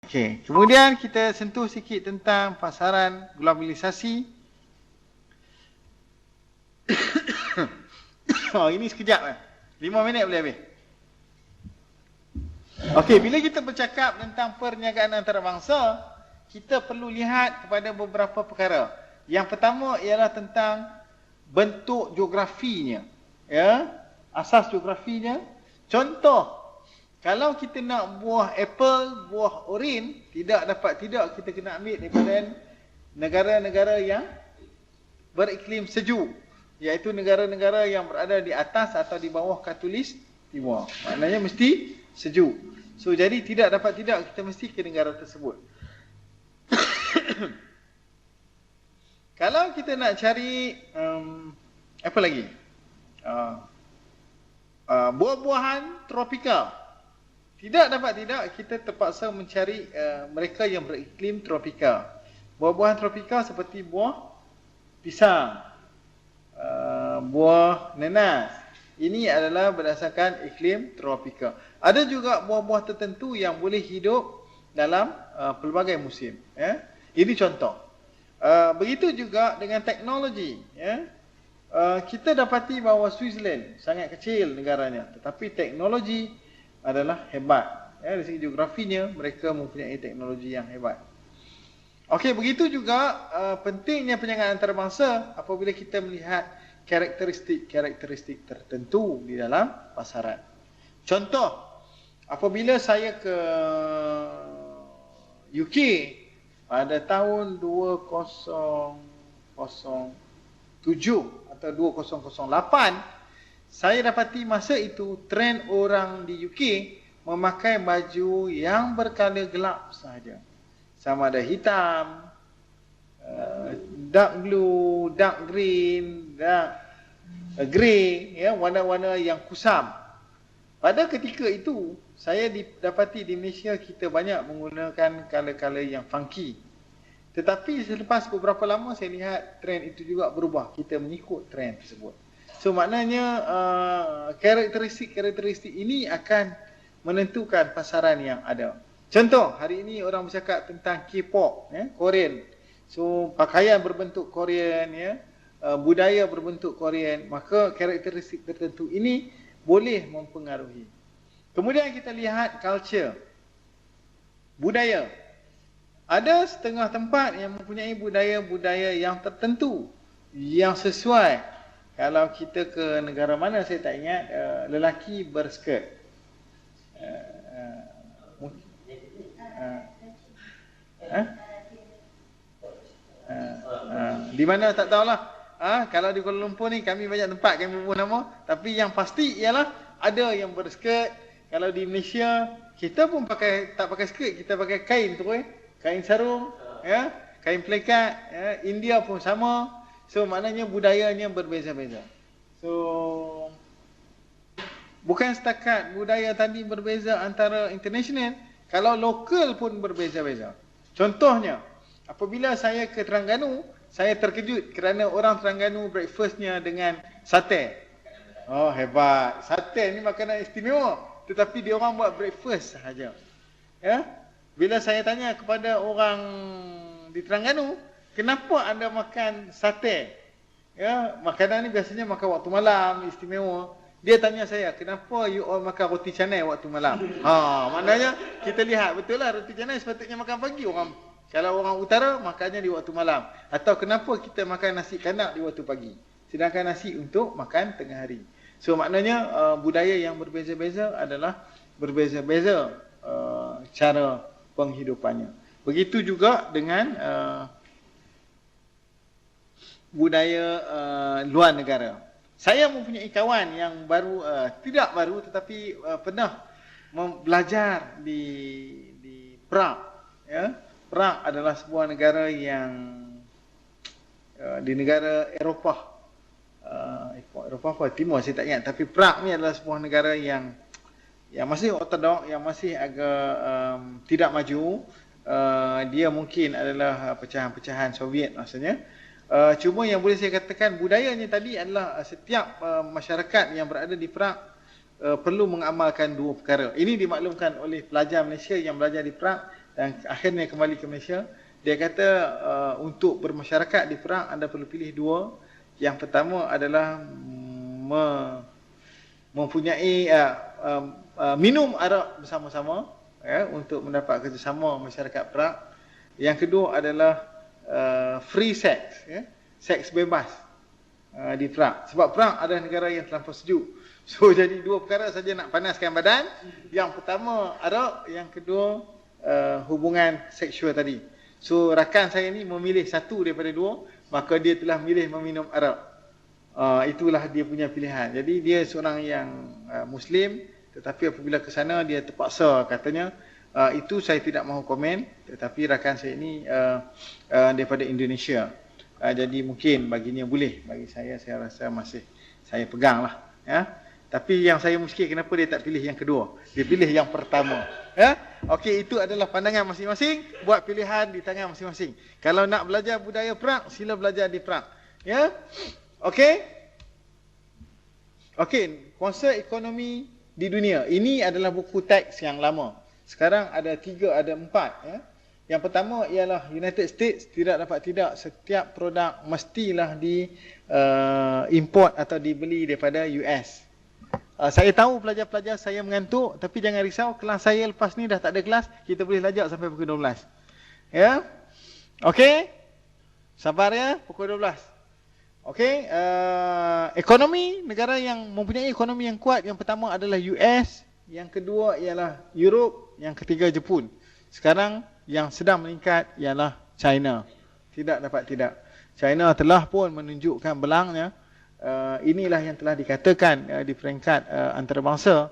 Okey, kemudian kita sentuh sikit tentang pasaran globalisasi. Oh, ini sekejap lah. 5 minit boleh habis. Okey, bila kita bercakap tentang perniagaan antarabangsa, kita perlu lihat kepada beberapa perkara. Yang pertama ialah tentang bentuk geografinya. Ya, asas geografinya. Contoh, kalau kita nak buah apple, buah oren, tidak kita kena ambil daripada negara-negara yang beriklim sejuk, iaitu negara-negara yang berada di atas atau di bawah khatulistiwa. Maknanya mesti sejuk. So jadi tidak kita mesti ke negara tersebut. Kalau kita nak cari apa lagi? Buah-buahan tropika. Tidak kita terpaksa mencari mereka yang beriklim tropika. Buah-buahan tropika seperti buah pisang, buah nanas. Ini adalah berdasarkan iklim tropika. Ada juga buah-buah tertentu yang boleh hidup dalam pelbagai musim. Ya. Ini contoh. Begitu juga dengan teknologi. Ya. Kita dapati bahawa Switzerland sangat kecil negaranya, tetapi teknologi adalah hebat. Ya, dari segi geografinya, mereka mempunyai teknologi yang hebat. Okey, begitu juga pentingnya perniagaan antarabangsa apabila kita melihat karakteristik tertentu di dalam pasaran. Contoh, apabila saya ke UK pada tahun 2007 atau 2008, saya dapati masa itu trend orang di UK memakai baju yang berkala gelap sahaja. Sama ada hitam, dark blue, dark green, dark grey, ya, warna-warna yang kusam. Pada ketika itu, saya dapati di Malaysia kita banyak menggunakan color-color yang funky. Tetapi selepas beberapa lama saya lihat trend itu juga berubah. Kita mengikut trend tersebut. So maknanya karakteristik ini akan menentukan pasaran yang ada. Contoh, hari ini orang bercakap tentang K-pop, ya, Korean. So pakaian berbentuk Korean, ya, budaya berbentuk Korean, maka karakteristik tertentu ini boleh mempengaruhi. Kemudian kita lihat culture, budaya. Ada setengah tempat yang mempunyai budaya-budaya yang tertentu, yang sesuai. Kalau kita ke negara mana saya tak ingat, lelaki berskirt. Di mana tak tahulah. Kalau di Kuala Lumpur ni kami banyak tempat kami bubuh nama, tapi yang pasti ialah ada yang berskirt. Kalau di Malaysia kita pun tak pakai skirt, kita pakai kain tu, kain sarung, ya, kain pelekat, ya. India pun sama. So maknanya budayanya berbeza-beza. So bukan setakat budaya tadi berbeza antara international, kalau lokal pun berbeza-beza. Contohnya, apabila saya ke Terengganu, saya terkejut kerana orang Terengganu breakfastnya dengan sate. Oh, hebat. Sate ni makanan istimewa, tetapi dia orang buat breakfast sahaja. Ya? Bila saya tanya kepada orang di Terengganu, kenapa anda makan sate? Ya, makanan ni biasanya makan waktu malam, istimewa. Dia tanya saya, kenapa you all makan roti canai waktu malam? Maknanya kita lihat betul lah roti canai sepatutnya makan pagi. Kalau orang utara makannya di waktu malam. Atau kenapa kita makan nasi kanak di waktu pagi, sedangkan nasi untuk makan tengah hari. So maknanya budaya yang berbeza-beza adalah berbeza-beza cara penghidupannya. Begitu juga dengan budaya luar negara. Saya mempunyai kawan yang baru, tidak baru tetapi pernah belajar di Prague. Ya. Prague adalah sebuah negara yang di negara Eropah. Eropah apa? Timur saya tak ingat. Tapi Prague ni adalah sebuah negara yang masih ortodok, yang masih agak tidak maju. Dia mungkin adalah pecahan-pecahan Soviet maksudnya. Cuma yang boleh saya katakan budayanya tadi adalah setiap masyarakat yang berada di Prague perlu mengamalkan dua perkara. Ini dimaklumkan oleh pelajar Malaysia yang belajar di Prague dan akhirnya kembali ke Malaysia. Dia kata untuk bermasyarakat di Perak anda perlu pilih dua. Yang pertama adalah mempunyai minum arak bersama-sama untuk mendapat kerjasama masyarakat Perak. Yang kedua adalah free sex, seks bebas di Perak. Sebab Perak adalah negara yang terlampau sejuk. So jadi dua perkara saja nak panaskan badan. Yang pertama arak, yang kedua hubungan seksual tadi. So rakan saya ni memilih satu daripada dua, maka dia telah memilih meminum arak. Itulah dia punya pilihan. Jadi dia seorang yang Muslim, tetapi apabila ke sana dia terpaksa katanya. Itu saya tidak mahu komen, tetapi rakan saya ini daripada Indonesia. Jadi mungkin baginya boleh, bagi saya rasa masih saya pegang lah. Tapi yang saya muskil, kenapa dia tak pilih yang kedua? Dia pilih yang pertama. Okey, itu adalah pandangan masing-masing. Buat pilihan di tangan masing-masing. Kalau nak belajar budaya Perak, sila belajar di Perak. Okey. Okey, kuasa ekonomi di dunia. Ini adalah buku teks yang lama. Sekarang ada 3, ada 4. Yang pertama ialah United States, tidak dapat tidak, setiap produk mestilah di import atau dibeli daripada US. Saya tahu pelajar-pelajar saya mengantuk, tapi jangan risau, kelas saya lepas ni dah tak ada kelas, kita boleh lajak sampai pukul 12. Okey? Sabar ya, pukul 12. Okey, ekonomi, negara yang mempunyai ekonomi yang kuat, yang pertama adalah US, yang kedua ialah Europe, yang ketiga Jepun. Sekarang yang sedang meningkat ialah China. Tidak dapat tidak. China telah pun menunjukkan belangnya. Inilah yang telah dikatakan di peringkat antarabangsa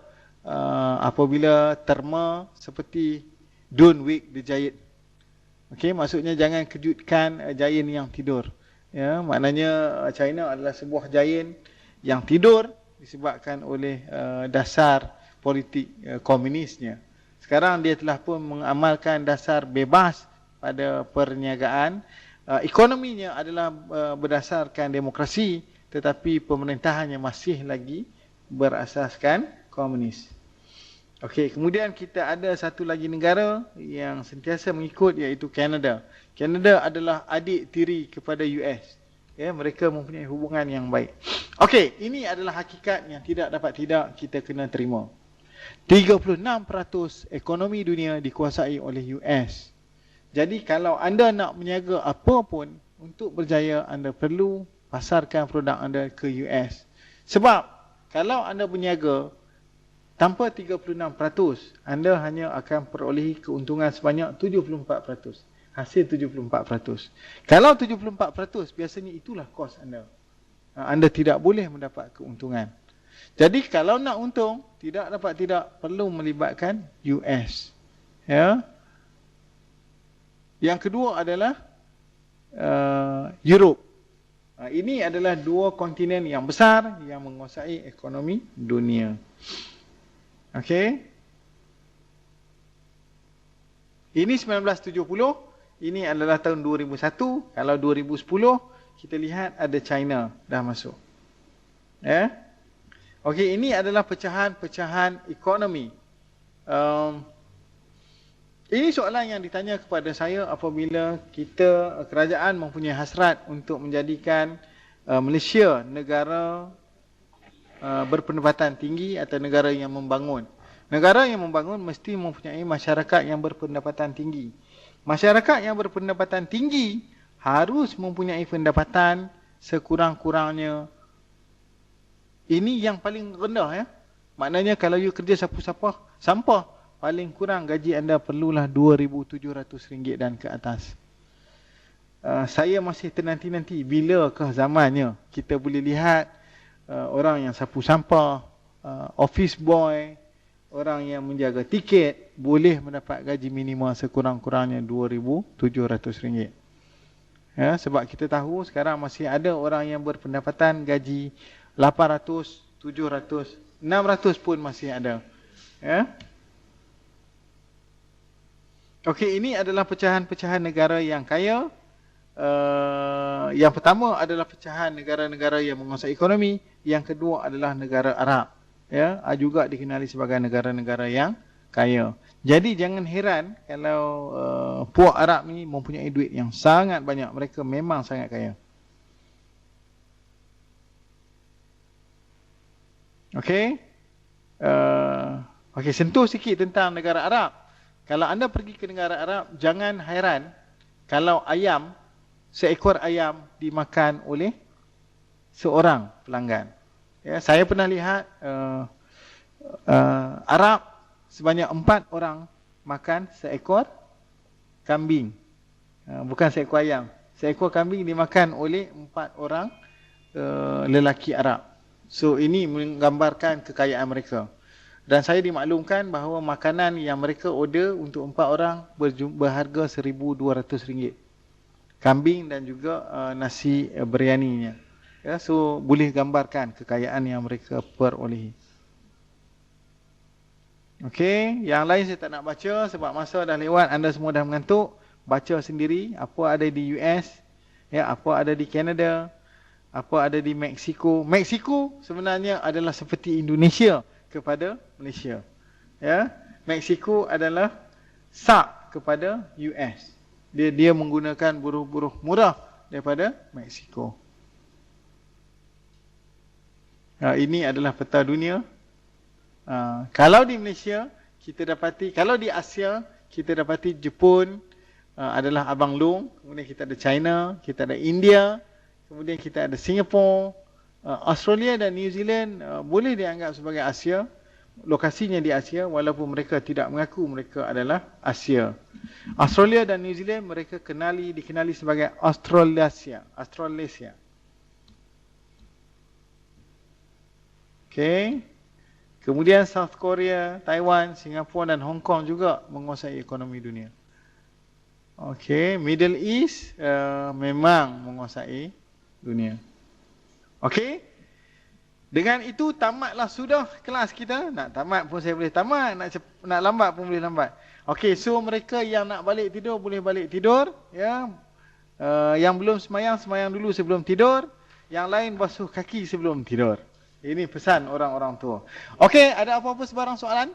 apabila terma seperti don't wake the giant. Okey, maksudnya jangan kejutkan giant yang tidur. Maknanya China adalah sebuah giant yang tidur disebabkan oleh dasar politik komunisnya. Sekarang dia telah pun mengamalkan dasar bebas pada perniagaan. Ekonominya adalah berdasarkan demokrasi, tetapi pemerintahannya masih lagi berasaskan komunis. Okey, kemudian kita ada satu lagi negara yang sentiasa mengikut, iaitu Kanada. Kanada adalah adik tiri kepada US. Mereka mempunyai hubungan yang baik. Okey, ini adalah hakikat yang tidak dapat tidak kita kena terima. 36% ekonomi dunia dikuasai oleh US. Jadi kalau anda nak berniaga apa pun, untuk berjaya anda perlu pasarkan produk anda ke US. Sebab kalau anda berniaga tanpa 36%, anda hanya akan perolehi keuntungan sebanyak 74%. Hasil 74%. Kalau 74%, biasanya itulah kos anda. Anda tidak boleh mendapat keuntungan. Jadi kalau nak untung, tidak dapat tidak, perlu melibatkan US. Yang kedua adalah Europe. Ini adalah dua kontinen yang besar yang menguasai ekonomi dunia. Okey. Ini 1970, ini adalah tahun 2001. Kalau 2010, kita lihat ada China dah masuk. Okey, ini adalah pecahan-pecahan ekonomi. Ini soalan yang ditanya kepada saya apabila kerajaan mempunyai hasrat untuk menjadikan Malaysia negara berpendapatan tinggi atau negara yang membangun. Negara yang membangun mesti mempunyai masyarakat yang berpendapatan tinggi. Masyarakat yang berpendapatan tinggi harus mempunyai pendapatan sekurang-kurangnya. Ini yang paling rendah Maknanya kalau you kerja sampah, paling kurang gaji anda perlulah RM2,700 dan ke atas. Saya masih ternanti-nanti bilakah zamannya kita boleh lihat orang yang sapu sampah, office boy, orang yang menjaga tiket boleh mendapat gaji minimum sekurang-kurangnya RM2,700. Sebab kita tahu sekarang masih ada orang yang berpendapatan gaji 800, 700, 600 pun masih ada. Okey, ini adalah pecahan-pecahan negara yang kaya. Yang pertama adalah pecahan negara-negara yang menguasai ekonomi. Yang kedua adalah negara Arab. Juga dikenali sebagai negara-negara yang kaya. Jadi jangan heran kalau puak Arab ni mempunyai duit yang sangat banyak. Mereka memang sangat kaya. Okey. Okey, sentuh sikit tentang negara Arab. Kalau anda pergi ke negara Arab, jangan hairan kalau ayam, seekor ayam dimakan oleh seorang pelanggan. Ya, saya pernah lihat Arab sebanyak 4 orang makan seekor kambing. Bukan seekor ayam. Seekor kambing dimakan oleh 4 orang lelaki Arab. So ini menggambarkan kekayaan mereka. Dan saya dimaklumkan bahawa makanan yang mereka order untuk 4 orang berharga RM1,200. Kambing dan juga nasi biryaninya. Ya, so boleh gambarkan kekayaan yang mereka perolehi. Okey, yang lain saya tak nak baca sebab masa dah lewat, anda semua dah mengantuk. Baca sendiri apa ada di US, ya, apa ada di Canada, apa ada di Mexico. Mexico sebenarnya adalah seperti Indonesia kepada Malaysia. Ya, Mexico adalah sak kepada US. Dia menggunakan buruh-buruh murah daripada Mexico. Ini adalah peta dunia. Kalau di Malaysia kita dapati, kalau di Asia kita dapati Jepun adalah abang long, kemudian kita ada China, kita ada India, kemudian kita ada Singapura, Australia dan New Zealand boleh dianggap sebagai Asia, lokasinya di Asia walaupun mereka tidak mengaku mereka adalah Asia. Australia dan New Zealand mereka dikenali sebagai Australasia. Okey. Kemudian South Korea, Taiwan, Singapura dan Hong Kong juga menguasai ekonomi dunia. Okey, Middle East memang menguasai dunia. Okey. Dengan itu tamatlah sudah kelas kita. Nak tamat pun saya boleh tamat, nak lambat pun boleh lambat. Okey, so mereka yang nak balik tidur boleh balik tidur, ya. Yang belum semayang dulu sebelum tidur. Yang lain basuh kaki sebelum tidur. Ini pesan orang-orang tua. Okey, ada apa-apa sebarang soalan?